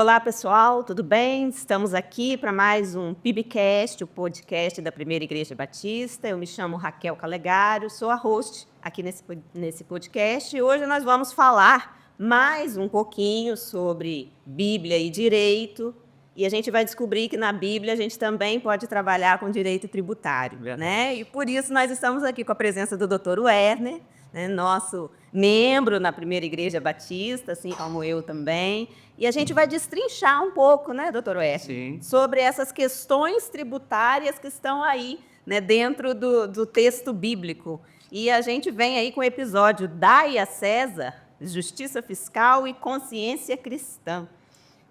Olá, pessoal, tudo bem? Estamos aqui para mais um PIBcast, o podcast da Primeira Igreja Batista. Eu me chamo Raquel Calegaro, sou a host aqui nesse podcast. E hoje nós vamos falar mais um pouquinho sobre Bíblia e direito. E a gente vai descobrir que na Bíblia a gente também pode trabalhar com direito tributário, né? E por isso nós estamos aqui com a presença do Dr. Werner, né, nosso membro na Primeira Igreja Batista, assim como eu também. E a gente vai destrinchar um pouco, né, doutor Werner, Sim. sobre essas questões tributárias que estão aí, né, dentro do texto bíblico. E a gente vem aí com o episódio Dai a César, Justiça Fiscal e Consciência Cristã.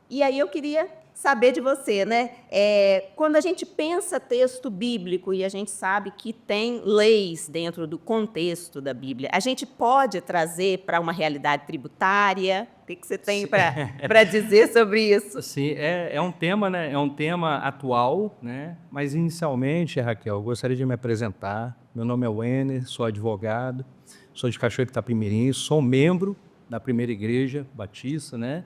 E aí eu queria saber de você, né? Quando a gente pensa texto bíblico e a gente sabe que tem leis dentro do contexto da Bíblia, a gente pode trazer para uma realidade tributária? O que você tem para dizer sobre isso? Sim, é um tema, né? É um tema atual, né? Mas inicialmente, Raquel, eu gostaria de me apresentar. Meu nome é Werner, sou advogado, sou de Cachoeiro de Itapemirim, sou membro da Primeira Igreja Batista, né?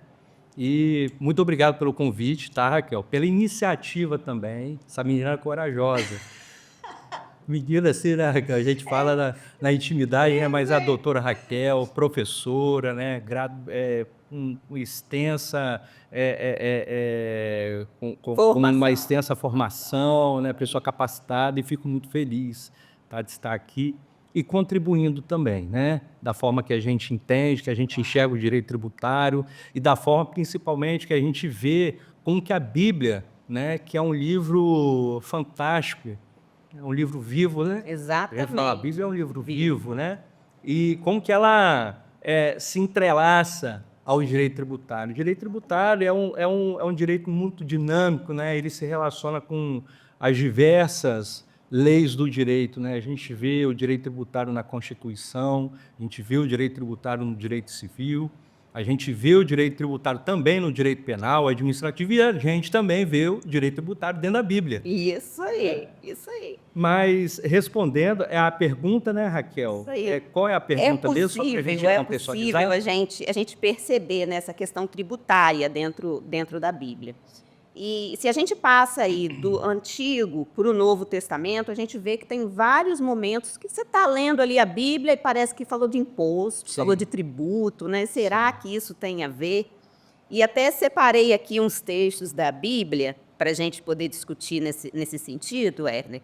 E muito obrigado pelo convite, tá, Raquel? Pela iniciativa também. Essa menina é corajosa. Menina assim, né, Raquel? A gente fala na intimidade, né? Mas a doutora Raquel, professora, né? Com extensa, com uma extensa formação, né? Pessoa capacitada, e fico muito feliz, tá, de estar aqui e contribuindo também, né? Da forma que a gente entende, que a gente enxerga o direito tributário e da forma, principalmente, que a gente vê como que a Bíblia, né? Que é um livro fantástico, é um livro vivo, né? Exatamente. A Bíblia é um livro vivo, né? E como que ela se entrelaça ao direito tributário. O direito tributário é um direito muito dinâmico, né? Ele se relaciona com as diversas leis do direito, né? A gente vê o direito tributário na Constituição, a gente vê o direito tributário no direito civil, a gente vê o direito tributário também no direito penal, administrativo, e a gente também vê o direito tributário dentro da Bíblia. Isso aí, isso aí. Mas respondendo, a pergunta, né, Raquel? Isso aí. Qual é a pergunta dele? Só para a gente contextualizar. É possível a gente perceber nessa questão tributária dentro da Bíblia. E se a gente passa aí do Antigo para o Novo Testamento, a gente vê que tem vários momentos que você está lendo ali a Bíblia e parece que falou de imposto, Sim. falou de tributo, né? Será que isso tem a ver? E até separei aqui uns textos da Bíblia para a gente poder discutir nesse sentido, Werner.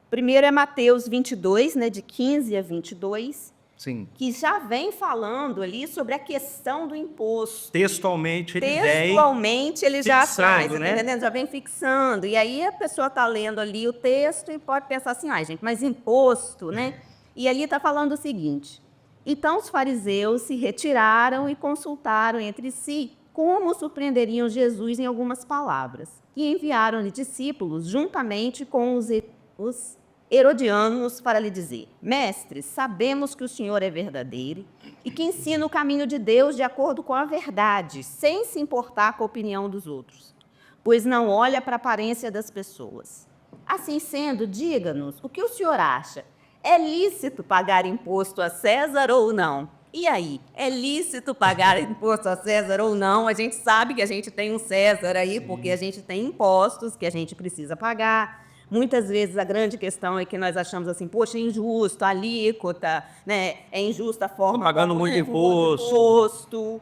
Primeiro é Mateus 22, né, de 15 a 22, Sim. que já vem falando ali sobre a questão do imposto. Textualmente ele já fixando, né? Já vem fixando. E aí a pessoa está lendo ali o texto e pode pensar assim, gente, mas imposto, né? E ali está falando o seguinte: então os fariseus se retiraram e consultaram entre si como surpreenderiam Jesus em algumas palavras. E enviaram-lhe discípulos juntamente com os herodianos para lhe dizer: mestre, sabemos que o Senhor é verdadeiro e que ensina o caminho de Deus de acordo com a verdade, sem se importar com a opinião dos outros, pois não olha para a aparência das pessoas. Assim sendo, diga-nos, o que o senhor acha? É lícito pagar imposto a César ou não? E aí, é lícito pagar imposto a César ou não? A gente sabe que a gente tem um César aí, porque a gente tem impostos que a gente precisa pagar. Muitas vezes a grande questão é que nós achamos assim, poxa, é injusto, a alíquota, né? É injusta a forma... Estou pagando muito imposto.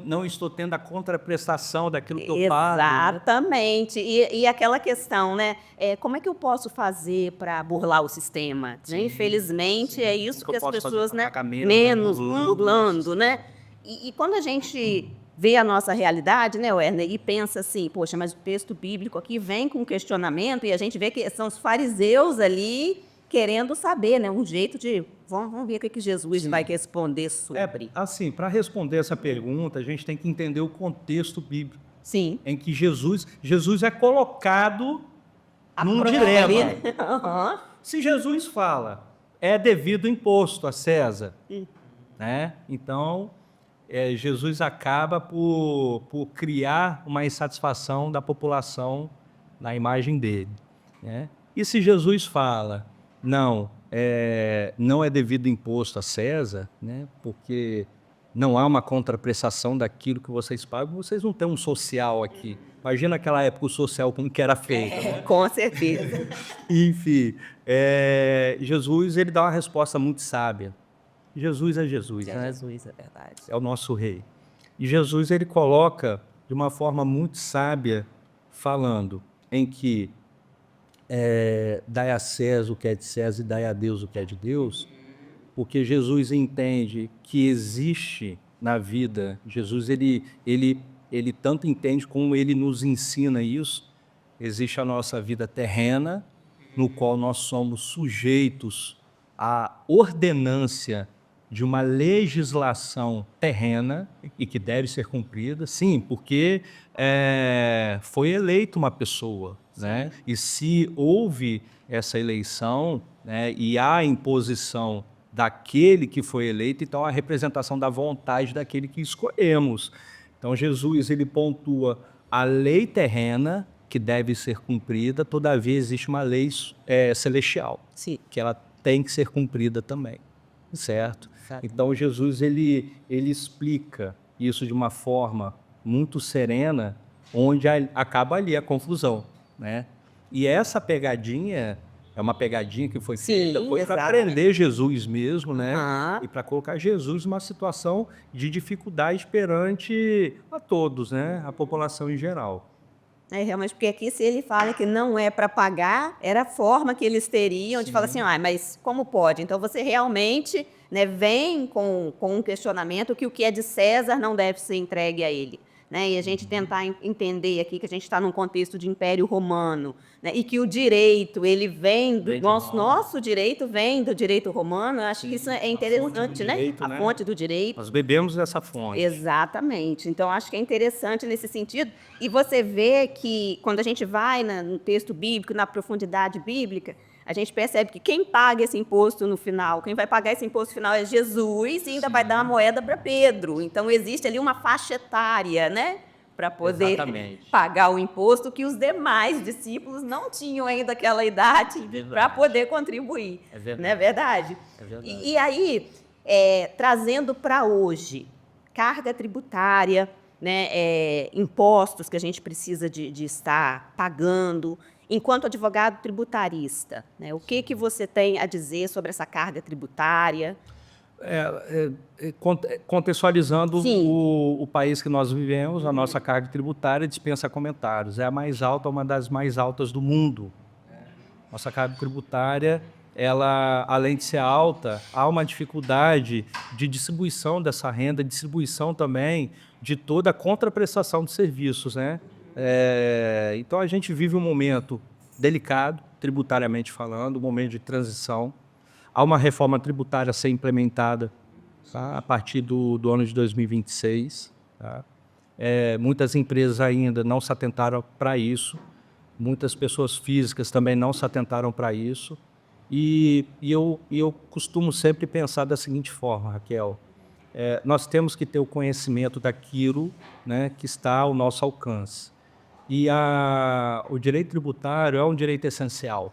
Não estou tendo a contraprestação daquilo que eu pago. Exatamente. E aquela questão, né? Como é que eu posso fazer para burlar o sistema? Sim, infelizmente, sim. É isso que as pessoas, né? Menos burlando, né? E quando a gente vê a nossa realidade, né, Werner, e pensa assim, poxa, mas o texto bíblico aqui vem com questionamento e a gente vê que são os fariseus ali querendo saber, né, um jeito de... Vamos ver o que Jesus vai responder sobre. Assim, para responder essa pergunta, a gente tem que entender o contexto bíblico. Sim. Em que Jesus é colocado num dilema. Uhum. Se Jesus fala, é devido imposto a César, né? Então... Jesus acaba por criar uma insatisfação da população na imagem dele, né? E se Jesus fala, não é devido imposto a César, né? Porque não há uma contraprestação daquilo que vocês pagam, vocês não têm um social aqui. Imagina aquela época o social como que era feito, né? Com certeza. Enfim, Jesus ele dá uma resposta muito sábia. Jesus é Jesus, né? Jesus, é verdade. É o nosso rei. E Jesus ele coloca de uma forma muito sábia, falando em que dai a César o que é de César e dai a Deus o que é de Deus, porque Jesus entende que existe na vida, Jesus ele tanto entende como ele nos ensina isso, existe a nossa vida terrena, no qual nós somos sujeitos à ordenância de uma legislação terrena e que deve ser cumprida, sim, porque foi eleita uma pessoa, né? E se houve essa eleição, né, e há imposição daquele que foi eleito, então a representação da vontade daquele que escolhemos. Então Jesus ele pontua a lei terrena que deve ser cumprida, todavia existe uma lei celestial, Sim. que ela tem que ser cumprida também, certo? Exato. Então Jesus ele explica isso de uma forma muito serena, onde acaba ali a confusão, né? E essa pegadinha é uma pegadinha que foi Sim, feita, foi para exatamente. prender Jesus mesmo, né? Aham. E para colocar Jesus numa situação de dificuldade perante a todos, né? A população em geral. É, realmente, porque aqui se ele fala que não é para pagar, era a forma que eles teriam de falar assim, mas como pode? Então você realmente, né, vem com um questionamento que o que é de César não deve ser entregue a ele. Né? E a gente tentar entender aqui que a gente está num contexto de Império Romano, né? E que o direito, ele vem, nosso direito vem do direito romano, eu acho que isso é interessante, né? direito, A né? fonte do direito. Nós bebemos dessa fonte. Exatamente. Então, acho que é interessante nesse sentido. E você vê que, quando a gente vai no texto bíblico, na profundidade bíblica, a gente percebe que quem paga esse imposto no final, quem vai pagar esse imposto final é Jesus e ainda vai dar uma moeda para Pedro. Então, existe ali uma faixa etária, né? Para poder Exatamente. pagar o imposto que os demais discípulos não tinham ainda aquela idade para poder contribuir. É verdade. Não é verdade? É verdade. E aí, trazendo para hoje, carga tributária, né, impostos que a gente precisa de estar pagando, enquanto advogado tributarista, né, o que você tem a dizer sobre essa carga tributária? Contextualizando Sim. o país que nós vivemos, a nossa carga tributária dispensa comentários. É a mais alta, uma das mais altas do mundo. Nossa carga tributária, ela, além de ser alta, há uma dificuldade de distribuição dessa renda, distribuição também de toda a contraprestação de serviços, né? Então a gente vive um momento delicado, tributariamente falando, um momento de transição. Há uma reforma tributária a ser implementada, tá, a partir do ano de 2026. Tá? Muitas empresas ainda não se atentaram para isso. Muitas pessoas físicas também não se atentaram para isso. E eu costumo sempre pensar da seguinte forma, Raquel. Nós temos que ter o conhecimento daquilo, né, que está ao nosso alcance. E o direito tributário é um direito essencial.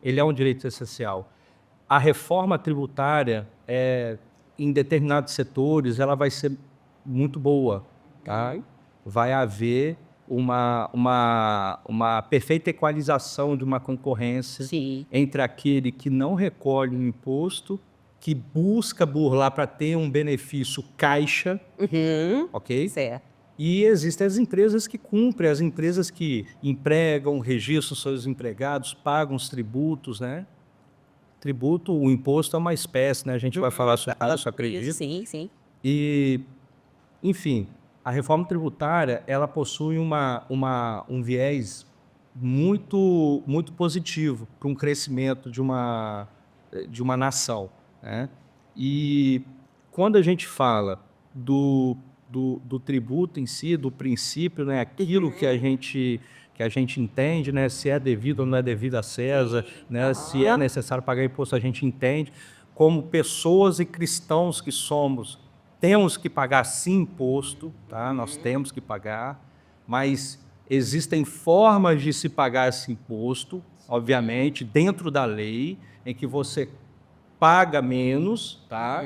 Ele é um direito essencial. A reforma tributária, em determinados setores, ela vai ser muito boa. Tá? Vai haver uma perfeita equalização de uma concorrência. Sim. Entre aquele que não recolhe o imposto, que busca burlar para ter um benefício caixa, ok? Certo. E existem as empresas que cumprem, as empresas que empregam, registram seus empregados, pagam os tributos, né? Tributo, o imposto é uma espécie, né? A gente vai falar sobre isso, acredito. Sim, sim. E, enfim, a reforma tributária, ela possui um viés muito, muito positivo para um crescimento de uma nação, né? E quando a gente fala do tributo em si, do princípio, né? Aquilo que a gente entende, né? Se é devido ou não é devido a César, né? Se é necessário pagar imposto, a gente entende. Como pessoas e cristãos que somos, temos que pagar sim imposto, tá? Nós temos que pagar, mas existem formas de se pagar esse imposto, obviamente, dentro da lei, em que você paga menos, tá?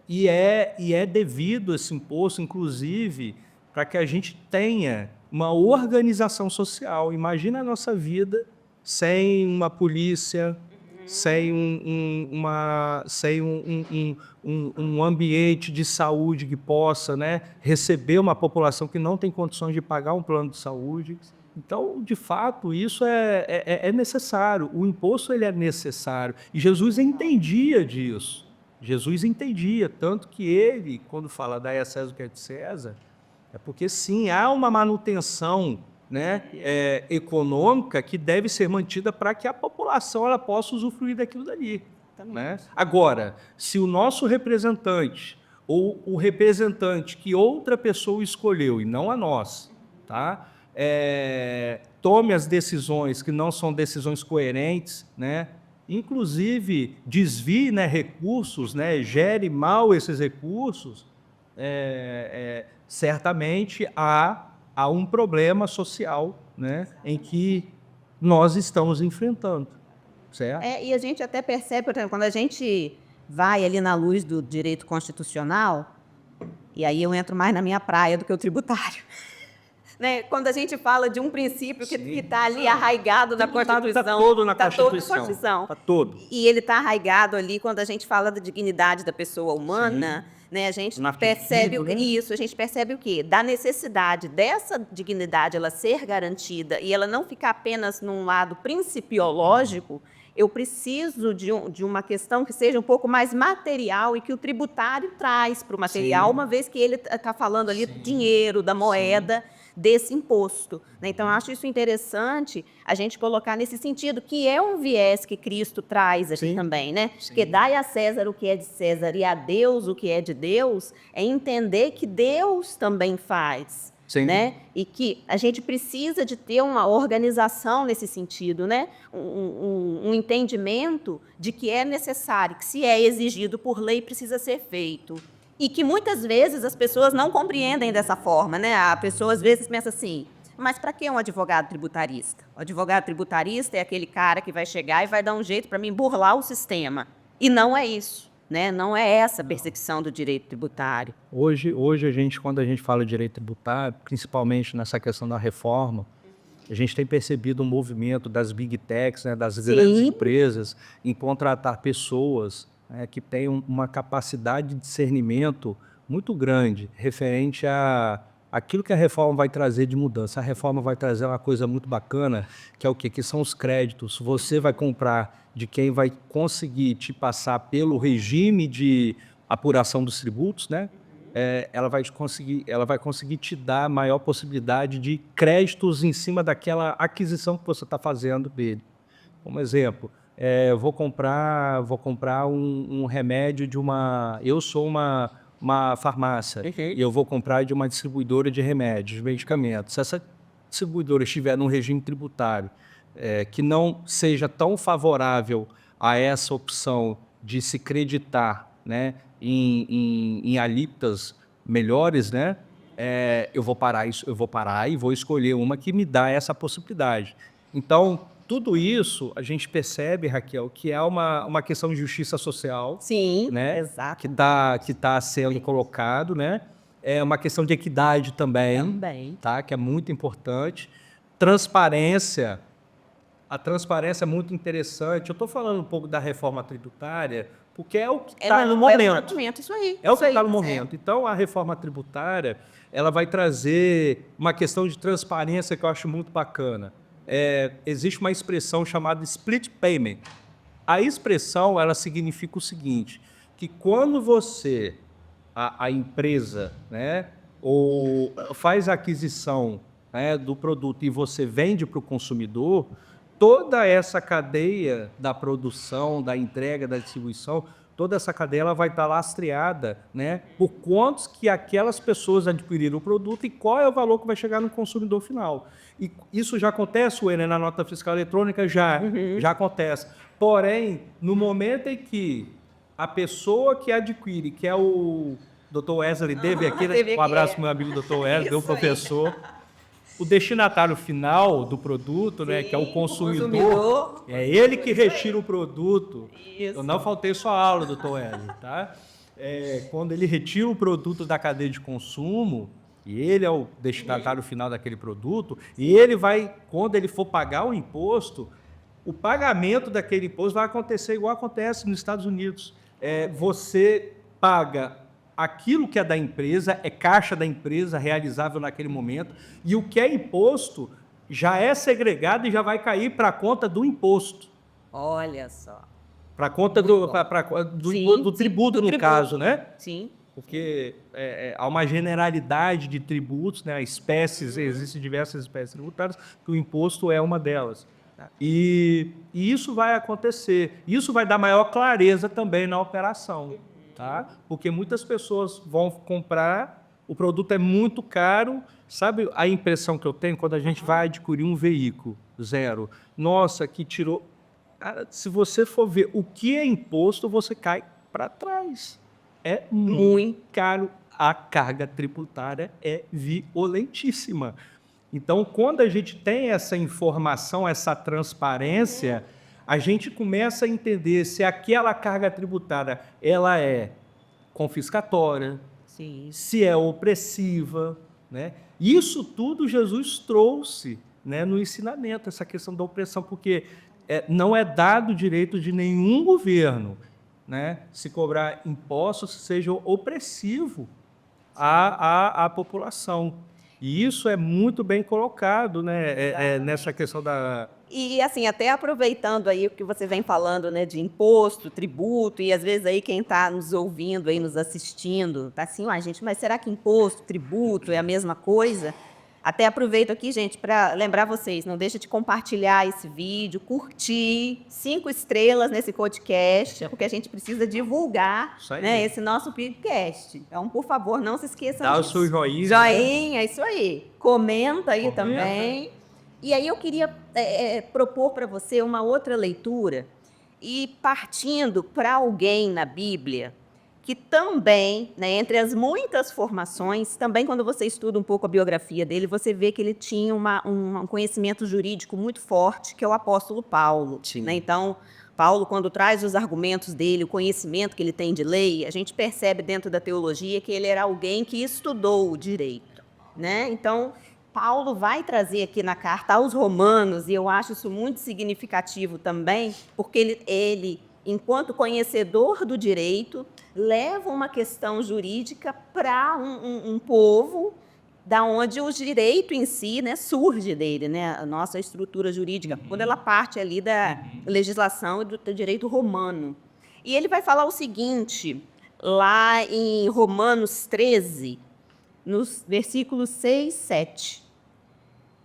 E é devido esse imposto, inclusive, para que a gente tenha uma organização social. Imagina a nossa vida sem uma polícia, sem um ambiente de saúde que possa, né, receber uma população que não tem condições de pagar um plano de saúde. Então, de fato, isso é necessário. O imposto ele é necessário. E Jesus entendia disso. Jesus entendia, tanto que ele, quando fala dai a César o que é de César, é porque sim, há uma manutenção, né, econômica que deve ser mantida para que a população ela possa usufruir daquilo dali. Né? Agora, se o nosso representante ou o representante que outra pessoa escolheu e não a nós, tá? Tome as decisões que não são decisões coerentes, né? Inclusive desvie, né, recursos, né, gere mal esses recursos, certamente há um problema social, né, em que nós estamos enfrentando. Certo? E a gente até percebe, por exemplo, quando a gente vai ali na luz do direito constitucional, e aí eu entro mais na minha praia do que o tributário. Né? Quando a gente fala de um princípio que está ali arraigado na Constituição. Está todo na Constituição. Está todo. E ele está arraigado ali quando a gente fala da dignidade da pessoa humana, né? A gente percebe isso, a gente percebe o quê? Da necessidade dessa dignidade ela ser garantida e ela não ficar apenas num lado principiológico. Eu preciso de uma questão que seja um pouco mais material e que o tributário traz para o material, uma vez que ele está falando ali do dinheiro, da moeda, desse imposto. Né? Então, eu acho isso interessante a gente colocar nesse sentido, que é um viés que Cristo traz aqui também. Né? Porque dai a César o que é de César e a Deus o que é de Deus, é entender que Deus também faz. Né? E que a gente precisa de ter uma organização nesse sentido, né? Um entendimento de que é necessário, que se é exigido por lei, precisa ser feito. E que muitas vezes as pessoas não compreendem dessa forma. Né? A pessoa às vezes pensa assim, mas para que um advogado tributarista? O advogado tributarista é aquele cara que vai chegar e vai dar um jeito para mim burlar o sistema. E não é isso. Né? Não é essa a perseguição do direito tributário. Hoje quando a gente fala de direito tributário, principalmente nessa questão da reforma, a gente tem percebido um movimento das big techs, né, das grandes empresas, em contratar pessoas, né, que têm uma capacidade de discernimento muito grande referente a aquilo que a reforma vai trazer de mudança. A reforma vai trazer uma coisa muito bacana, que é o quê? Que são os créditos. Você vai comprar de quem vai conseguir te passar pelo regime de apuração dos tributos, né? Ela vai conseguir te dar maior possibilidade de créditos em cima daquela aquisição que você está fazendo dele. Como exemplo, eu vou comprar um remédio de uma... Eu sou uma farmácia e eu vou comprar de uma distribuidora de remédios, de medicamentos. Se essa distribuidora estiver num regime tributário que não seja tão favorável a essa opção de se creditar, né, em alíquotas melhores, né, eu vou parar e vou escolher uma que me dá essa possibilidade. Então, tudo isso a gente percebe, Raquel, que é uma questão de justiça social. Sim, né, exato. Que tá sendo colocado, né? É uma questão de equidade também. Tá? Que é muito importante. Transparência. A transparência é muito interessante. Eu estou falando um pouco da reforma tributária, porque é o que está no momento. Isso aí. É o que está no momento. Então, a reforma tributária ela vai trazer uma questão de transparência que eu acho muito bacana. Existe uma expressão chamada split payment. A expressão ela significa o seguinte, que quando você, a empresa, né, ou faz a aquisição, né, do produto e você vende para o consumidor, toda essa cadeia da produção, da entrega, da distribuição, toda essa cadeia ela vai estar lastreada, né, por quantos que aquelas pessoas adquiriram o produto e qual é o valor que vai chegar no consumidor final. E isso já acontece, Wêner, na nota fiscal eletrônica? Já acontece. Porém, no momento em que a pessoa que adquire, que é o Dr. Wesley Deve aqui, um abraço para o meu amigo Dr. Wesley, meu professor, o destinatário final do produto, né, que é o consumidor, é ele que retira o produto. Eu não faltei sua aula, Dr. Wesley, tá? quando ele retira o produto da cadeia de consumo, e ele é o destinatário final daquele produto, e ele vai, quando ele for pagar o imposto, o pagamento daquele imposto vai acontecer igual acontece nos Estados Unidos. Você paga aquilo que é da empresa, é caixa da empresa, realizável naquele momento, e o que é imposto já é segregado e já vai cair para a conta do imposto. Olha só. Para a conta do tributo, no caso, né? Sim. Porque há uma generalidade de tributos, né? Espécies, existem diversas espécies tributárias, que o imposto é uma delas. E isso vai acontecer. Isso vai dar maior clareza também na operação, tá? Porque muitas pessoas vão comprar, o produto é muito caro. Sabe a impressão que eu tenho quando a gente vai adquirir um veículo zero? Nossa, que tirou... Cara, se você for ver o que é imposto, você cai para trás. É muito caro. A carga tributária é violentíssima. Então, quando a gente tem essa informação, essa transparência, a gente começa a entender se aquela carga tributária ela é confiscatória, Sim. se é opressiva, né? Isso tudo Jesus trouxe, né, no ensinamento, essa questão da opressão, porque não é dado direito de nenhum governo, né, se cobrar impostos seja opressivo à população. E isso é muito bem colocado, né, nessa questão da... E, assim, até aproveitando aí o que você vem falando, né, de imposto, tributo, e às vezes aí quem está nos ouvindo, aí, nos assistindo, tá assim, gente, mas será que imposto, tributo é a mesma coisa? Até aproveito aqui, gente, para lembrar vocês, não deixa de compartilhar esse vídeo, curtir, 5 estrelas nesse podcast, porque a gente precisa divulgar, né, esse nosso podcast. Então, por favor, não se esqueçam disso. Dá o seu joinha. Joinha, é isso aí. Comenta aí também. E aí eu queria propor para você uma outra leitura, e partindo para alguém na Bíblia que também, né, entre as muitas formações, também quando você estuda um pouco a biografia dele, você vê que ele tinha um conhecimento jurídico muito forte, que é o apóstolo Paulo. Né? Então, Paulo, quando traz os argumentos dele, o conhecimento que ele tem de lei, a gente percebe dentro da teologia que ele era alguém que estudou o direito. Né? Então, Paulo vai trazer aqui na carta aos Romanos, e eu acho isso muito significativo também, porque ele enquanto conhecedor do direito, leva uma questão jurídica para um povo da onde o direito em si, né, surge dele, né, a nossa estrutura jurídica, quando ela parte ali da legislação e do direito romano. E ele vai falar o seguinte, lá em Romanos 13, nos versículos 6 e 7.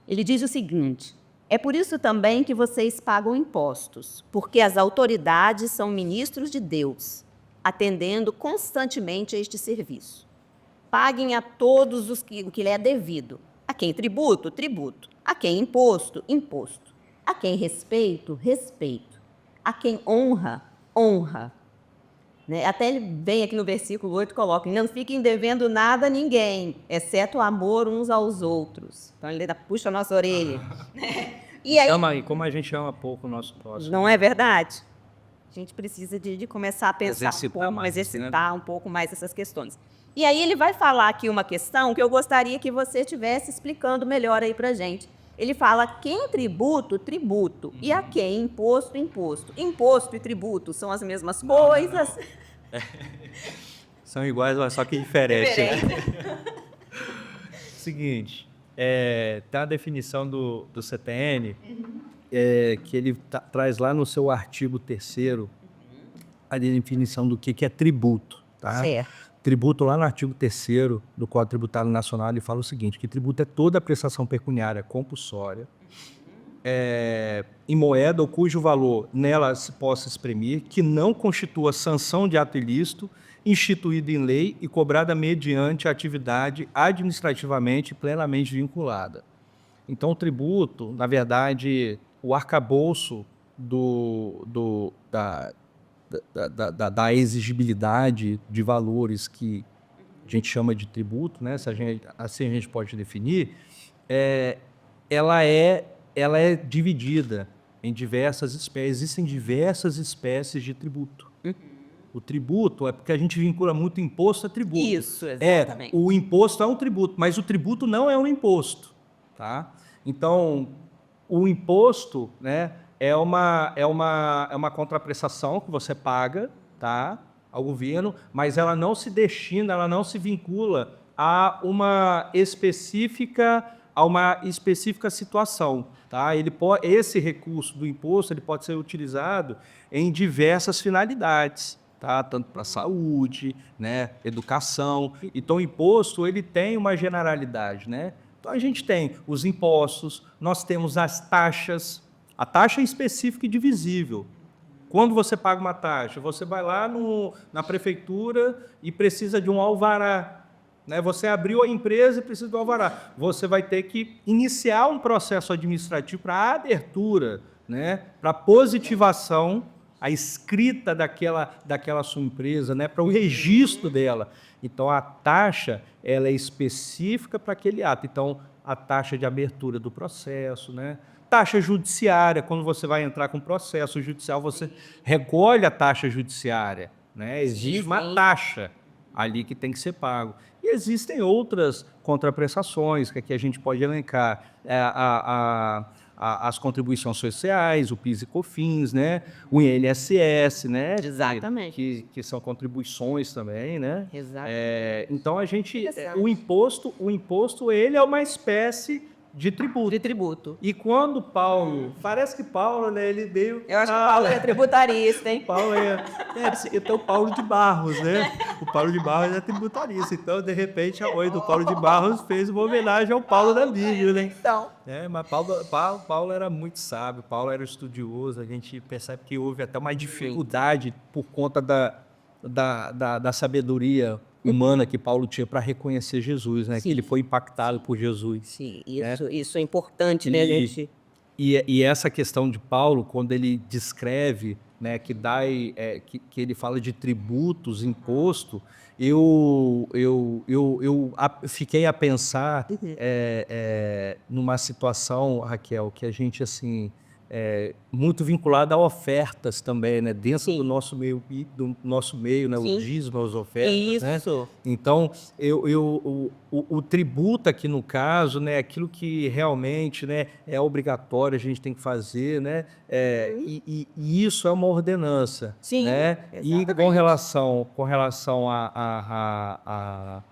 Ele diz o seguinte: é por isso também que vocês pagam impostos, porque as autoridades são ministros de Deus, atendendo constantemente a este serviço. Paguem a todos o que lhe é devido. A quem tributo, tributo. A quem imposto, imposto. A quem respeito, respeito. A quem honra, honra. Né? Até ele vem aqui no versículo 8 e coloca: não fiquem devendo nada a ninguém, exceto o amor uns aos outros. Então ele puxa a nossa orelha. E aí, como a gente ama pouco o nosso próximo. Não é verdade? A gente precisa de começar a pensar exercitar um pouco mais essas questões. E aí ele vai falar aqui uma questão que eu gostaria que você estivesse explicando melhor aí para a gente. Ele fala: quem tributo, tributo. E a quem imposto, imposto. Imposto e tributo são as mesmas coisas? São iguais, mas só que diferente. Né? Seguinte, tem a definição do CTN, que ele traz lá no seu artigo 3º, a definição do que é tributo. Tá? Certo. Tributo, lá no artigo 3º do Código Tributário Nacional, ele fala o seguinte, que tributo é toda a prestação pecuniária compulsória, em moeda ou cujo valor nela se possa exprimir, que não constitua sanção de ato ilícito, instituída em lei e cobrada mediante atividade administrativamente plenamente vinculada. Então, o tributo, na verdade, o arcabouço da exigibilidade de valores que a gente chama de tributo, né? Assim a gente pode definir, ela é dividida em diversas espécies. Existem diversas espécies de tributo. O tributo é porque a gente vincula muito imposto a tributo. Isso, exatamente. O imposto é um tributo, mas o tributo não é um imposto, tá? Então, o imposto, né, é uma contraprestação que você paga, tá, ao governo, mas ela não se destina, ela não se vincula a uma específica situação, tá? Esse recurso do imposto ele pode ser utilizado em diversas finalidades, tá? Tanto para saúde, né, educação. Então o imposto ele tem uma generalidade, né? Então a gente tem os impostos, nós temos as taxas. A taxa é específica e divisível. Quando você paga uma taxa, você vai lá na prefeitura e precisa de um alvará, né? Você abriu a empresa e precisa de um alvará. Você vai ter que iniciar um processo administrativo para abertura, né? Para positivação, a escrita daquela sua empresa, né? Para o registro dela. Então, a taxa ela é específica para aquele ato. Então, a taxa de abertura do processo, né? Taxa judiciária, quando você vai entrar com processo judicial, você recolhe a taxa judiciária, né? Existe uma taxa ali que tem que ser pago. E existem outras contraprestações que aqui a gente pode elencar. As contribuições sociais, o PIS e COFINS, né? O INSS, né? Exatamente. Que são contribuições também, né? Exatamente. Então, o imposto ele é uma espécie de tributo. De tributo. E quando Paulo, parece que Paulo, né, ele veio... Eu acho que Paulo é tributarista, hein? Paulo então o Paulo de Barros, né? O Paulo de Barros é tributarista. Então, de repente, a mãe do Paulo de Barros fez uma homenagem ao Paulo da Bíblia, né? Então. Mas Paulo era muito sábio, Paulo era estudioso, a gente percebe que houve até uma dificuldade por conta da sabedoria humana que Paulo tinha para reconhecer Jesus, né? Que ele foi impactado por Jesus. Sim, né? isso é importante, né, gente? E essa questão de Paulo, quando ele descreve, né, que ele fala de tributos, imposto, eu fiquei a pensar numa situação, Raquel, que a gente assim muito vinculada a ofertas também, né, dentro do nosso meio, né, o dízimo, as ofertas, isso. né? Então, o tributo aqui no caso, né, aquilo que realmente, né, é obrigatório, a gente tem que fazer, né, e isso é uma ordenança, Sim, né? E exatamente. com relação a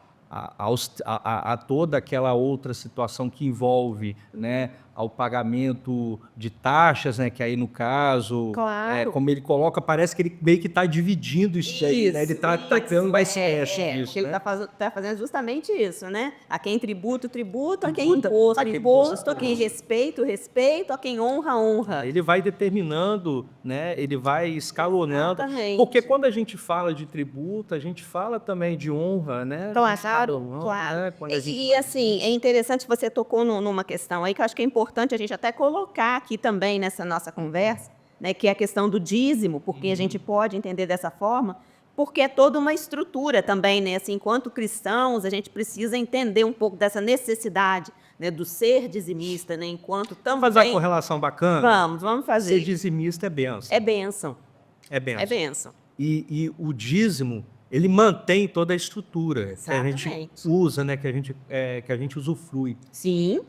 toda aquela outra situação que envolve, né, ao pagamento de taxas, né, que aí no caso, Claro. como ele coloca, parece que ele meio que está dividindo isso aí, né? Ele está criando uma espécie disso, Ele né? está fazendo justamente isso, né? A quem tributo, a quem imposto, a quem respeito, a quem honra. Ele vai determinando, né? Ele vai escalonando. Exatamente. Porque quando a gente fala de tributo, a gente fala também de honra, né? Claro. Né? Quando a gente... E assim, é interessante, você tocou numa questão aí que eu acho que é importante a gente até colocar aqui também nessa nossa conversa, né, que é a questão do dízimo, porque a gente pode entender dessa forma, porque é toda uma estrutura também, né? Assim, enquanto cristãos, a gente precisa entender um pouco dessa necessidade, né, do ser dizimista, né? Enquanto também... Vamos fazer uma correlação bacana? Vamos fazer. Ser dizimista é bênção. É bênção. É bênção. É bênção. E o dízimo, ele mantém toda a estrutura Exatamente. que a gente usa, né? Que a gente usufrui. Sim.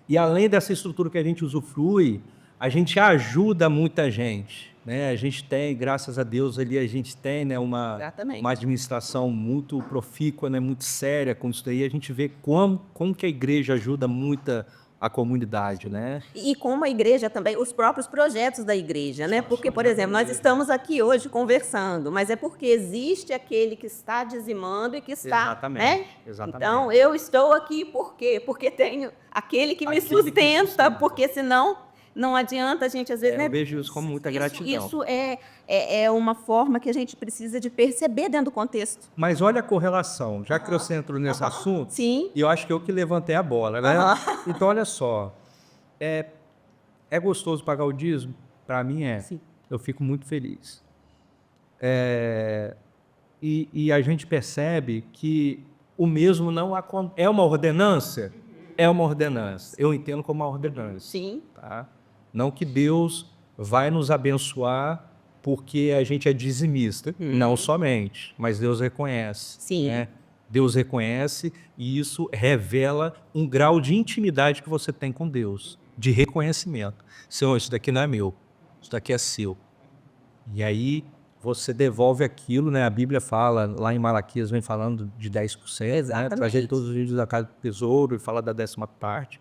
E além dessa estrutura que a gente usufrui, a gente ajuda muita gente, né? A gente tem, graças a Deus, ali a gente tem, né, uma administração muito profícua, né, muito séria com isso daí. A gente vê como que a igreja ajuda muito a comunidade, né? E como a igreja também, os próprios projetos da igreja, né? Porque, por exemplo, nós estamos aqui hoje conversando, mas é porque existe aquele que está dizimando e que está, né? Exatamente. Então, eu estou aqui por quê? Porque tenho aquele que me sustenta, porque senão não adianta a gente, às vezes... Eu vejo isso como muita gratidão. Isso é uma forma que a gente precisa de perceber dentro do contexto. Mas olha a correlação, já que você entrou nesse assunto, Sim. e eu acho que eu que levantei a bola, né? Então, olha só, é gostoso pagar o dízimo? Para mim é. Sim. Eu fico muito feliz. E a gente percebe que o mesmo não acontece. É uma ordenança? É uma ordenança. Eu entendo como uma ordenança. Sim. Tá? Não que Deus vai nos abençoar porque a gente é dizimista, não somente, mas Deus reconhece. Sim. Né? Deus reconhece e isso revela um grau de intimidade que você tem com Deus, de reconhecimento. Senhor, isso daqui não é meu, isso daqui é seu. E aí você devolve aquilo, né? A Bíblia fala, lá em Malaquias vem falando de 10%, né? Exatamente. Trazer todos os vídeos da casa do tesouro e fala da 10ª parte,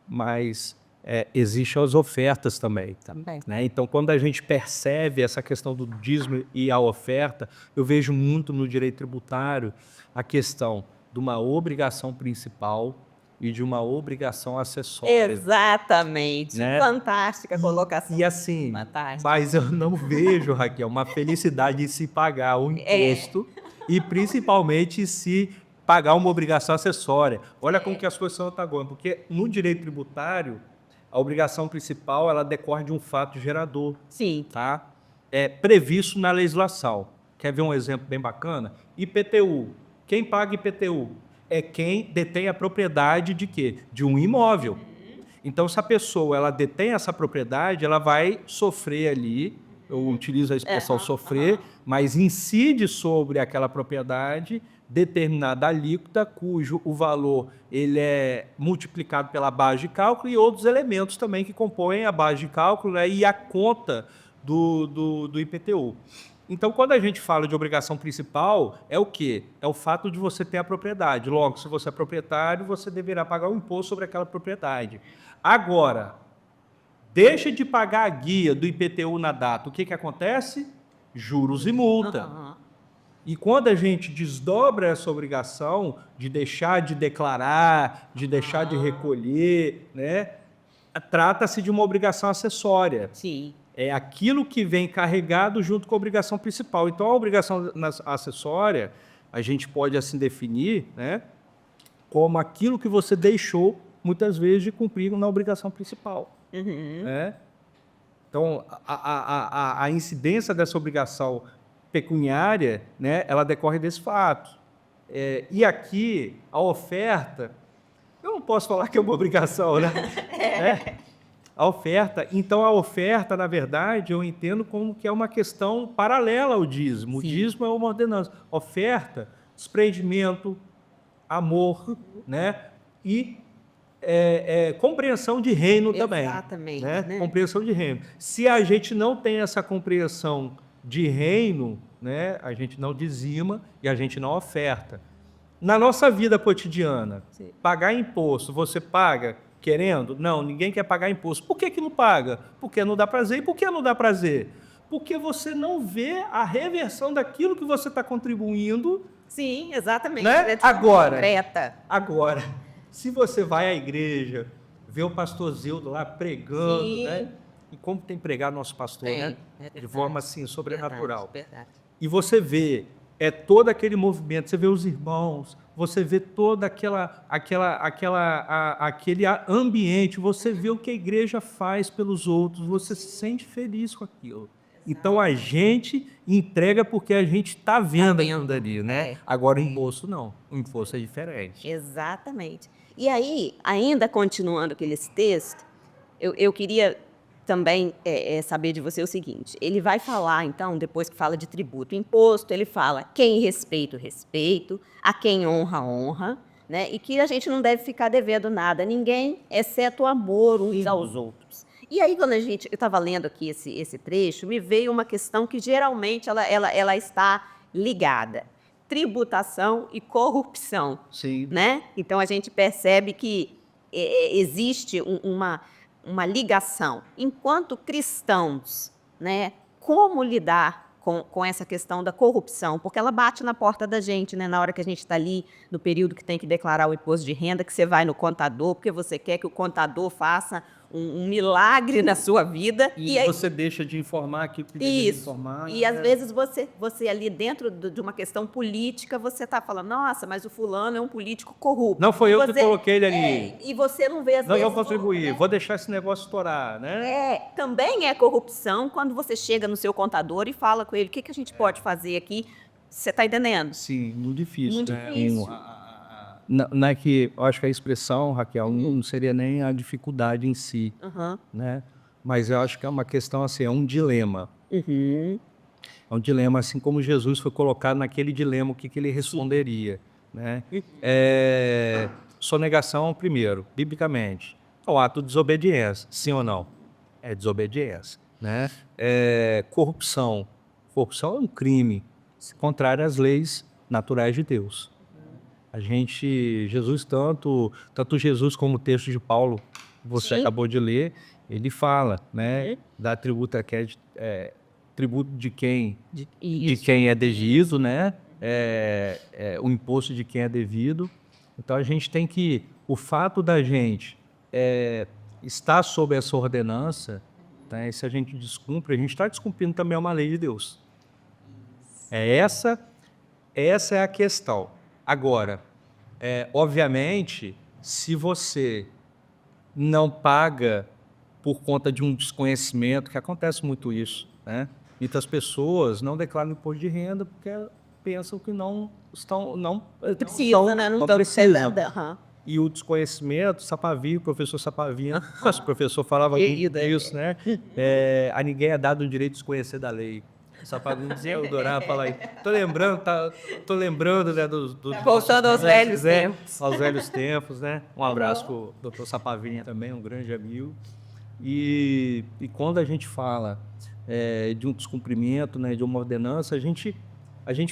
mas existem as ofertas também. Também. Né? Então, quando a gente percebe essa questão do dízimo e a oferta, eu vejo muito no direito tributário a questão de uma obrigação principal e de uma obrigação acessória. Exatamente. Né? Fantástica colocação. E assim, Fantástica. mas eu não vejo, Raquel, uma felicidade em se pagar o imposto e principalmente se pagar uma obrigação acessória. Olha como que as coisas são antagônicas, porque no direito tributário, a obrigação principal ela decorre de um fato gerador. Sim. Tá? É previsto na legislação. Quer ver um exemplo bem bacana? IPTU. Quem paga IPTU? É quem detém a propriedade de quê? De um imóvel. Então, se a pessoa ela detém essa propriedade, ela vai sofrer ali, eu utilizo a expressão sofrer, mas incide sobre aquela propriedade determinada alíquota, cujo o valor ele é multiplicado pela base de cálculo e outros elementos também que compõem a base de cálculo, né, e a conta do IPTU. Então, quando a gente fala de obrigação principal, é o quê? É o fato de você ter a propriedade. Logo, se você é proprietário, você deverá pagar o imposto sobre aquela propriedade. Agora, deixa de pagar a guia do IPTU na data. O que acontece? Juros e multa. E quando a gente desdobra essa obrigação de deixar de declarar, de deixar de recolher, né, trata-se de uma obrigação acessória. Sim. É aquilo que vem carregado junto com a obrigação principal. Então, a obrigação acessória, a gente pode assim definir, né, como aquilo que você deixou, muitas vezes, de cumprir na obrigação principal. Né? Então, a incidência dessa obrigação pecuniária, né, ela decorre desse fato. E aqui, a oferta, eu não posso falar que é uma obrigação, né? A oferta, então a oferta, na verdade, eu entendo como que é uma questão paralela ao dízimo. O dízimo é uma ordenança. Oferta, desprendimento, amor, né? E compreensão de reino também. Exatamente. Né? Compreensão de reino. Se a gente não tem essa compreensão de reino, né, a gente não dizima e a gente não oferta. Na nossa vida cotidiana, pagar imposto, você paga querendo? Não, ninguém quer pagar imposto. Por que não paga? Porque não dá prazer. E por que não dá prazer? Porque você não vê a reversão daquilo que você está contribuindo. Sim, exatamente. Né? Agora, se você vai à igreja, vê o pastor Zildo lá pregando, né? E como tem pregado nosso pastor, né? De forma assim, sobrenatural. Verdade. E você vê todo aquele movimento, você vê os irmãos, você vê todo aquele ambiente, você vê o que a igreja faz pelos outros, você se sente feliz com aquilo. Então a gente entrega porque a gente está vendo ali, né? Agora o imposto não, o imposto é diferente. Exatamente. E aí, ainda continuando aquele texto, eu queria também saber de você o seguinte, ele vai falar, então, depois que fala de tributo e imposto, ele fala quem respeita o respeito, a quem honra, honra, né? E que a gente não deve ficar devendo nada a ninguém, exceto o amor uns aos outros. E aí, quando eu estava lendo aqui esse trecho, me veio uma questão que geralmente ela está ligada. Tributação e corrupção. Sim. Né? Então, a gente percebe que existe uma ligação. Enquanto cristãos, né, como lidar com essa questão da corrupção? Porque ela bate na porta da gente, né, na hora que a gente está ali, no período que tem que declarar o imposto de renda, que você vai no contador, porque você quer que o contador faça um milagre na sua vida. E aí, você deixa de informar aquilo que deveria informar. E às vezes você ali dentro de uma questão política, você está falando, nossa, mas o fulano é um político corrupto. Não foi eu que coloquei ele ali. E você não vê as vezes... Não, eu contribuí, né? Vou deixar esse negócio estourar, né? Também é corrupção quando você chega no seu contador e fala com ele, o que a gente pode fazer aqui? Você está entendendo? Sim, muito difícil. Muito difícil. Não é que, eu acho que a expressão, Raquel, não seria nem a dificuldade em si, né? Mas eu acho que é uma questão assim, é um dilema. É um dilema, assim como Jesus foi colocado naquele dilema, o que ele responderia, né? Sonegação, primeiro, biblicamente, é o ato de desobediência, sim ou não? É desobediência, né? Corrupção. Corrupção é um crime contrário às leis naturais de Deus. Jesus, tanto Jesus como o texto de Paulo, que você acabou de ler, ele fala, né, da tributa que tributo de quem é devido, né, o imposto de quem é devido. Então a gente tem que, o fato da gente estar sob essa ordenança, tá, e se a gente descumpre, a gente está descumprindo também uma lei de Deus. Essa é a questão. Agora, obviamente, se você não paga por conta de um desconhecimento, que acontece muito isso, né? Muitas pessoas não declaram imposto de renda porque pensam que não Precisa, né? Não precisam. Aham. E o desconhecimento, o professor Sapavia, o professor falava muito disso, né? A ninguém é dado o direito de desconhecer da lei. Sapavia dizia, eu adorava falar isso. Tô lembrando, né, Voltando aos velhos tempos. Aos velhos tempos, né? Um abraço pro doutor Sapavinha também, um grande amigo. E quando a gente fala de um descumprimento, né, de uma ordenança, a gente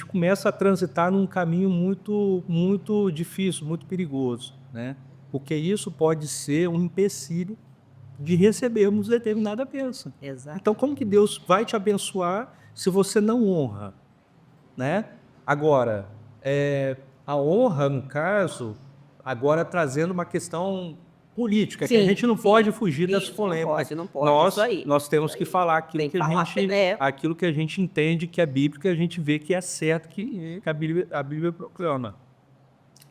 começa a transitar num caminho muito, muito difícil, muito perigoso, né? Porque isso pode ser um empecilho de recebermos determinada bênção. Exato. Então, como que Deus vai te abençoar se você não honra, né? Agora, a honra, no caso, agora trazendo uma questão política, que a gente não pode fugir das polêmicas. Não pode, isso aí. Nós temos que falar aquilo que a gente entende que é bíblico, que a gente vê que é certo, que a Bíblia proclama.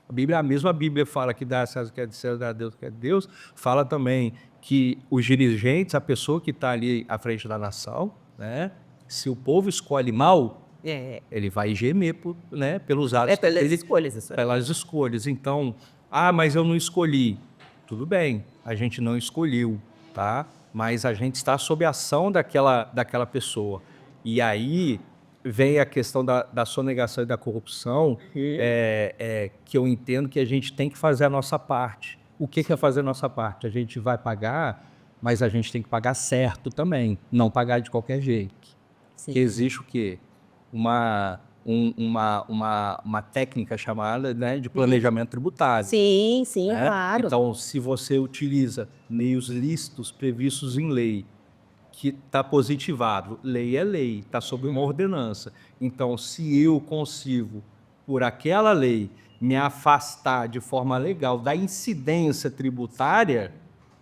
A mesma Bíblia fala que dá a César que é de César, dá a Deus que é de Deus, fala também que os dirigentes, a pessoa que está ali à frente da nação, né, se o povo escolhe mal, ele vai gemer pelos atos pelas escolhas. Então, mas eu não escolhi. Tudo bem, a gente não escolheu, tá? Mas a gente está sob a ação daquela pessoa. E aí vem a questão da sonegação e da corrupção, que eu entendo que a gente tem que fazer a nossa parte. O que é fazer a nossa parte? A gente vai pagar, mas a gente tem que pagar certo também, não pagar de qualquer jeito. Sim. Que existe o quê? Uma técnica chamada, né, de planejamento tributário. Sim, né? Claro. Então, se você utiliza meios lícitos previstos em lei, que está positivado, lei é lei, está sob uma ordenança. Então, se eu consigo, por aquela lei, me afastar de forma legal da incidência tributária,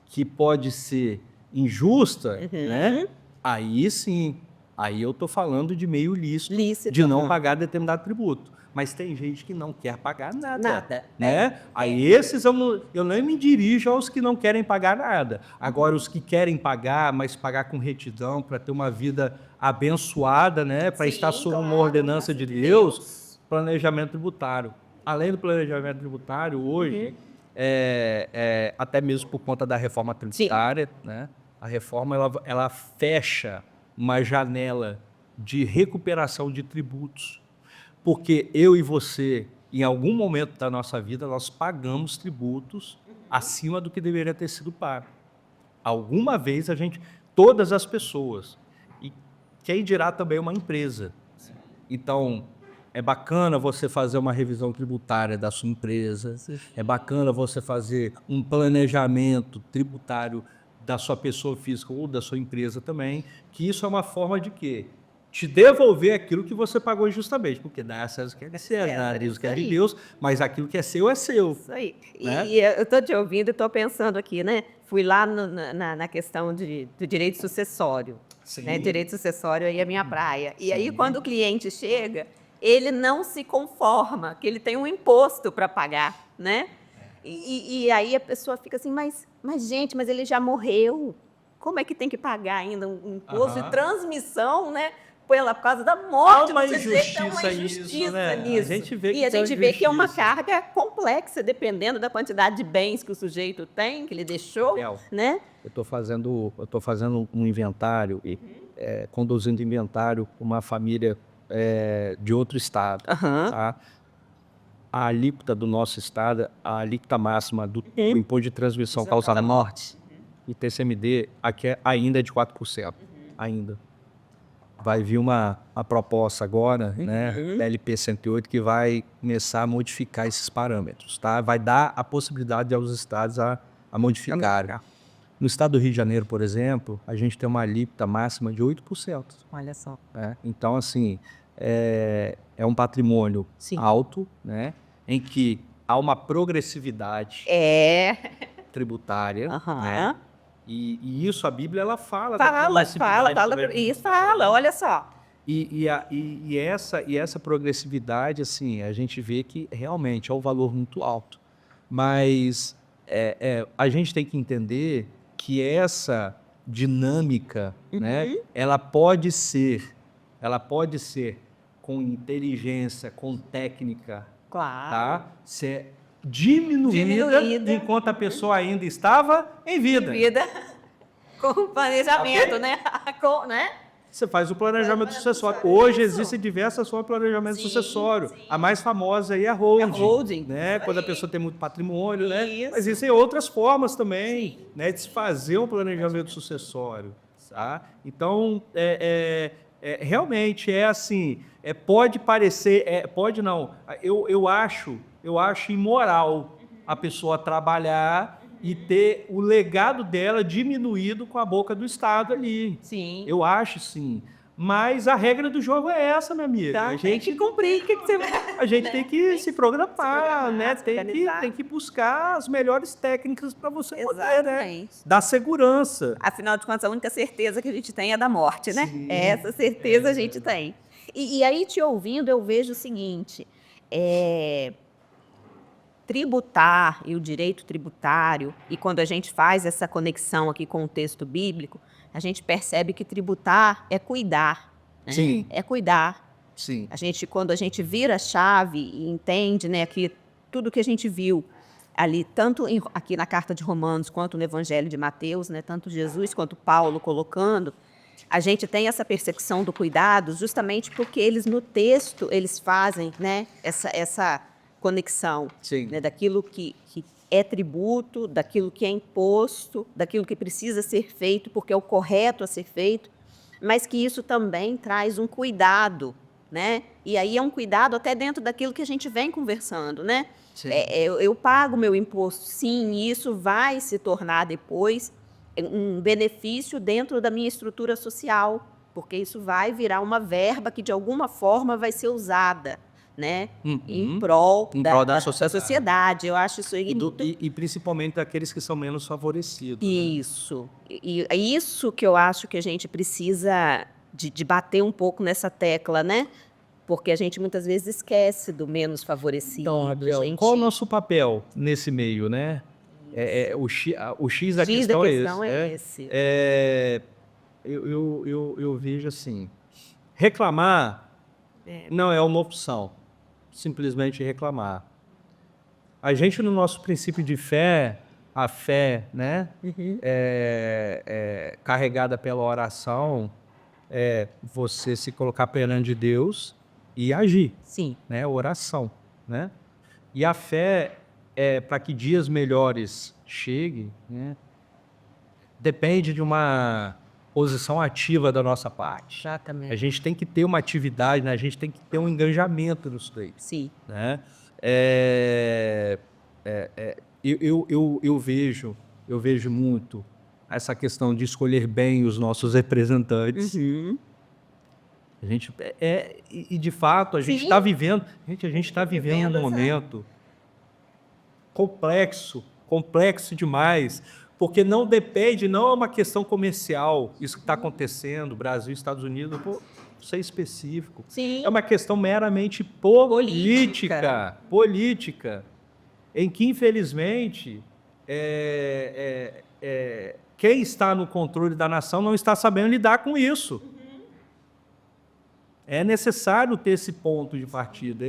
que pode ser injusta, né? Aí sim, aí eu estou falando de meio lícito de não pagar determinado tributo. Mas tem gente que não quer pagar nada. Né? Aí esses eu nem me dirijo aos que não querem pagar nada. Agora, os que querem pagar, mas pagar com retidão, para ter uma vida abençoada, né? Para estar sob uma ordenança de Deus, planejamento tributário. Além do planejamento tributário, hoje, até mesmo por conta da reforma tributária, né? A reforma ela fecha uma janela de recuperação de tributos. Porque eu e você, em algum momento da nossa vida, nós pagamos tributos acima do que deveria ter sido pago. Alguma vez todas as pessoas, e quem dirá também uma empresa. Então, é bacana você fazer uma revisão tributária da sua empresa, é bacana você fazer um planejamento tributário da sua pessoa física ou da sua empresa também, que isso é uma forma de quê? Te devolver aquilo que você pagou injustamente, porque dá a César que é de César, dá a Deus que é de Deus, mas aquilo que é seu é seu. Isso aí. Né? E eu estou te ouvindo e estou pensando aqui, né? Fui lá na questão do direito sucessório. Né? Direito sucessório aí é a minha praia. E aí, quando o cliente chega, ele não se conforma, que ele tem um imposto para pagar, né? E aí a pessoa fica assim, mas gente, mas ele já morreu. Como é que tem que pagar ainda um imposto de transmissão, né? Por causa da morte do sujeito, é uma injustiça nisso. A gente vê que é uma carga complexa, dependendo da quantidade de bens que o sujeito tem, que ele deixou, né? Eu estou fazendo um inventário conduzindo inventário com uma família de outro estado. Aham. Tá? A alíquota do nosso estado, a alíquota máxima do imposto de transmissão causada morte, ITCMD, aqui ainda é de 4%. Ainda. Vai vir uma proposta agora, né, LP 108, que vai começar a modificar esses parâmetros. Tá? Vai dar a possibilidade aos estados a modificarem. No estado do Rio de Janeiro, por exemplo, a gente tem uma alíquota máxima de 8%. Olha só. Então, assim, é um patrimônio Sim. alto, né, em que há uma progressividade tributária. Aham. Né, e isso a Bíblia ela fala. Fala, olha só. E essa progressividade, assim, a gente vê que realmente é um valor muito alto. Mas a gente tem que entender que essa dinâmica, né, ela pode ser com inteligência, com técnica, Claro. tá? Ser diminuída enquanto a pessoa ainda estava em vida. Com planejamento, né? Você faz o planejamento sucessório. Hoje existem diversas formas de planejamento sucessório. A mais famosa aí é a holding. Né? Quando a pessoa tem muito patrimônio, né? Mas existem outras formas também, né, de se fazer um planejamento sucessório. Tá? Então, realmente é assim, pode parecer, pode não, eu acho imoral a pessoa trabalhar e ter o legado dela diminuído com a boca do Estado ali. Sim. Eu acho, sim. Mas a regra do jogo é essa, minha amiga. Tá, a gente tem que cumprir. A gente tem que se programar, né? Tem que buscar as melhores técnicas para você poder, né, dar segurança. Afinal de contas, a única certeza que a gente tem é da morte, né? Sim. Essa certeza a gente tem. E aí, te ouvindo, eu vejo o seguinte, tributar e o direito tributário, e quando a gente faz essa conexão aqui com o texto bíblico, a gente percebe que tributar é cuidar. Né? Sim. É cuidar. Sim. Quando a gente vira a chave e entende, né, que tudo que a gente viu ali, tanto aqui na carta de Romanos quanto no Evangelho de Mateus, né, tanto Jesus quanto Paulo colocando, a gente tem essa percepção do cuidado justamente porque eles no texto eles fazem, né, essa conexão, né, daquilo que é tributo, daquilo que é imposto, daquilo que precisa ser feito porque é o correto a ser feito, mas que isso também traz um cuidado, né? E aí é um cuidado até dentro daquilo que a gente vem conversando, né? Eu pago meu imposto, sim, e isso vai se tornar depois um benefício dentro da minha estrutura social, porque isso vai virar uma verba que de alguma forma vai ser usada, né? Em prol da sociedade. Eu acho isso e principalmente daqueles que são menos favorecidos. Isso. E é isso que eu acho que a gente precisa de bater um pouco nessa tecla, né? Porque a gente muitas vezes esquece do menos favorecido. Então, qual o nosso papel nesse meio, né? O X da questão é esse. Eu vejo assim, reclamar não é uma opção. Simplesmente reclamar. A gente, no nosso princípio de fé, a fé, né, carregada pela oração, você se colocar perante Deus e agir. Sim. Né, oração. Né? E a fé, para que dias melhores cheguem, né, depende de uma posição ativa da nossa parte. Exatamente. A gente tem que ter uma atividade, né? A gente tem que ter um engajamento nisso daí. Sim. Né? Eu vejo muito essa questão de escolher bem os nossos representantes. A gente, e de fato, a gente está vivendo, um momento complexo demais, porque não depende, não é uma questão comercial, isso que está acontecendo, Brasil e Estados Unidos, vou ser específico. Sim. É uma questão meramente política, em que, infelizmente, quem está no controle da nação não está sabendo lidar com isso. É necessário ter esse ponto de partida.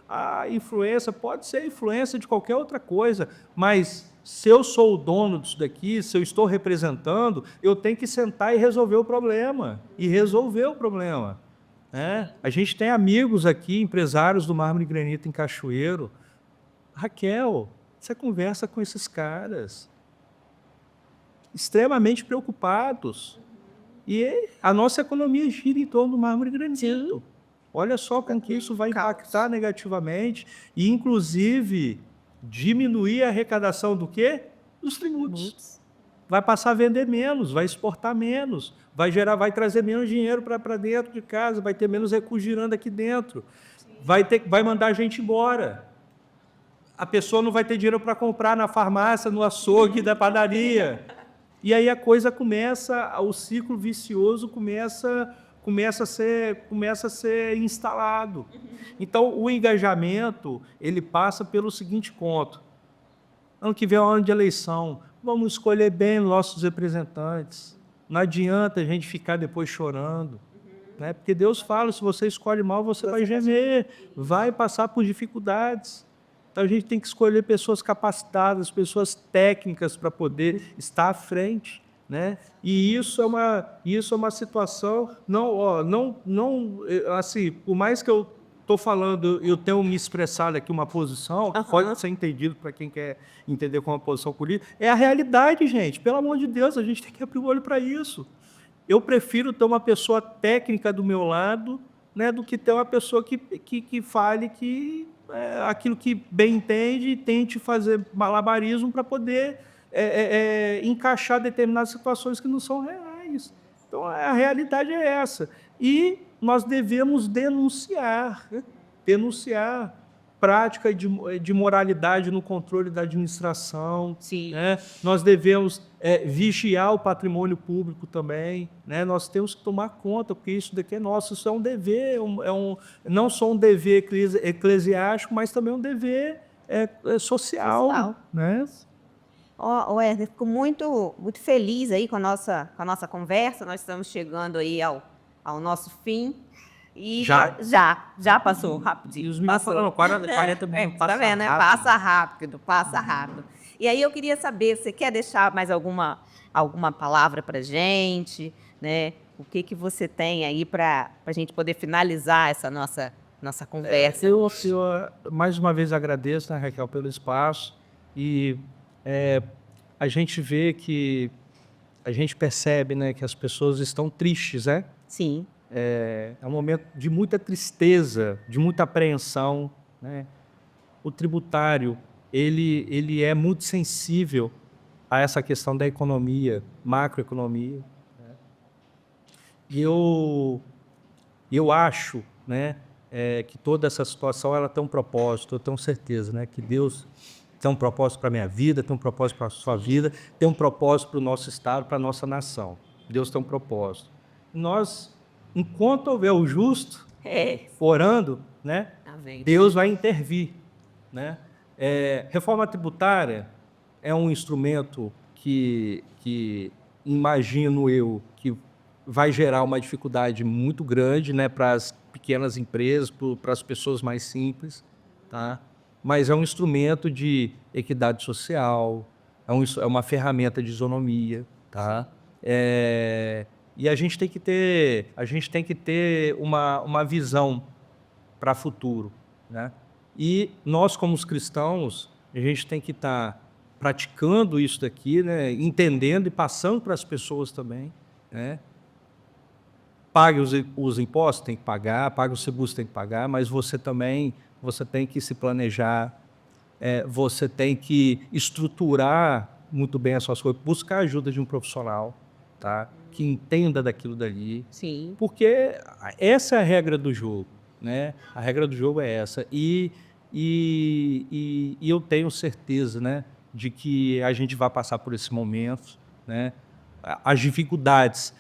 A influência pode ser influência de qualquer outra coisa, mas se eu sou o dono disso daqui, se eu estou representando, eu tenho que sentar e resolver o problema. Né? A gente tem amigos aqui, empresários do Mármore e Granito em Cachoeiro. Raquel, você conversa com esses caras, extremamente preocupados. E a nossa economia gira em torno do mármore e granito. Olha só como que isso vai impactar negativamente e, inclusive, diminuir a arrecadação do quê? Dos tributos. Vai passar a vender menos, vai exportar menos, vai trazer menos dinheiro para dentro de casa, vai ter menos recursos girando aqui dentro, vai mandar a gente embora. A pessoa não vai ter dinheiro para comprar na farmácia, no açougue da padaria. E aí a coisa começa, o ciclo vicioso começa a ser instalado. Então, o engajamento, ele passa pelo seguinte ponto. Ano que vem é um ano de eleição. Vamos escolher bem nossos representantes. Não adianta a gente ficar depois chorando. Né? Porque Deus fala, se você escolhe mal, você vai gemer, vai passar por dificuldades. Então, a gente tem que escolher pessoas capacitadas, pessoas técnicas para poder estar à frente, né? E isso é uma situação, assim, por mais que eu estou falando, eu tenho me expressado aqui uma posição, pode ser entendido para quem quer entender como uma posição política, é a realidade, gente. Pelo amor de Deus, a gente tem que abrir o olho para isso. Eu prefiro ter uma pessoa técnica do meu lado, né, do que ter uma pessoa que fale aquilo que bem entende e tente fazer malabarismo para poder encaixar determinadas situações que não são reais. Então, a realidade é essa. E nós devemos denunciar prática de moralidade no controle da administração. Sim. Né? Nós devemos vigiar o patrimônio público também. Né? Nós temos que tomar conta, porque isso daqui é nosso. Isso é um dever, não só um dever eclesiástico, mas também um dever social. Né? Wesley, fico muito, muito feliz aí com a nossa conversa. Nós estamos chegando aí ao nosso fim. E já passou rapidinho. E os meninos falando 40 minutos. Tá vendo, né? Passa rápido. E aí eu queria saber, você quer deixar mais alguma palavra para a gente? Né? O que você tem aí para a gente poder finalizar essa nossa conversa? Eu mais uma vez agradeço, né, Raquel, pelo espaço. E a gente vê que, a gente percebe, né, que as pessoas estão tristes, né? Sim. É um momento de muita tristeza, de muita apreensão. Né? O tributário, ele é muito sensível a essa questão da economia, macroeconomia. Né? E eu acho, né, que toda essa situação ela tem um propósito, eu tenho certeza, né, que Deus tem um propósito para a minha vida, tem um propósito para a sua vida, tem um propósito para o nosso Estado, para a nossa nação. Deus tem um propósito. Nós, enquanto houver o justo orando, né, Deus vai intervir. Né? Reforma tributária é um instrumento que imagino eu, que vai gerar uma dificuldade muito grande, né, para as pequenas empresas, para as pessoas mais simples, tá? Mas é um instrumento de equidade social, é uma ferramenta de isonomia, tá? E a gente tem que ter uma visão para o futuro. Né? E nós, como os cristãos, a gente tem que estar praticando isso daqui, né? Entendendo e passando para as pessoas também. Né? Pague os impostos, tem que pagar, pague os seguros, tem que pagar, mas você tem que se planejar, você tem que estruturar muito bem as suas coisas, buscar a ajuda de um profissional, tá? Que entenda daquilo dali. Sim. Porque essa é a regra do jogo. Né? A regra do jogo é essa. E eu tenho certeza, né, de que a gente vai passar por esse momento. Né? As dificuldades.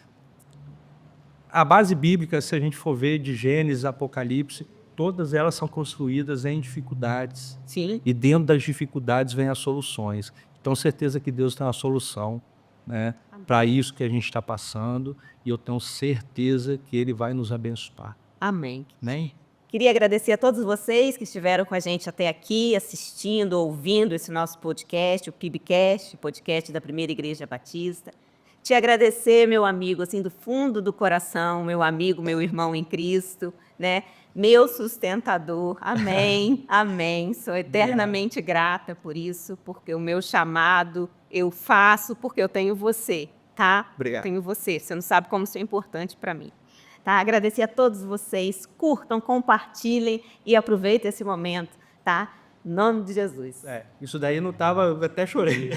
A base bíblica, se a gente for ver de Gênesis, Apocalipse, todas elas são construídas em dificuldades. Sim. E dentro das dificuldades vem as soluções. Então, certeza que Deus tem uma solução, né, para isso que a gente está passando, e eu tenho certeza que Ele vai nos abençoar. Amém. Nem? Queria agradecer a todos vocês que estiveram com a gente até aqui, assistindo, ouvindo esse nosso podcast, o PIBcast, podcast da Primeira Igreja Batista. Te agradecer, meu amigo, assim, do fundo do coração, meu amigo, meu irmão em Cristo, né? Meu sustentador. Amém, amém. Sou eternamente grata por isso, porque o meu chamado eu faço porque eu tenho você, tá? Obrigado. Tenho você. Você não sabe como isso é importante para mim. Tá? Agradecer a todos vocês. Curtam, compartilhem e aproveitem esse momento, tá? Em nome de Jesus. Isso daí não estava, eu até chorei.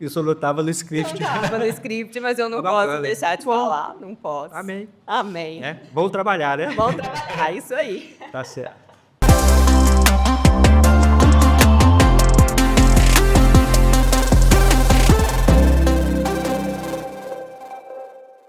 Isso não estava no script. Estava no script, mas eu não Tá posso bacana. deixar de falar. Não posso. Amém. Amém. Vamos trabalhar, né? Vamos trabalhar, isso aí. Tá certo.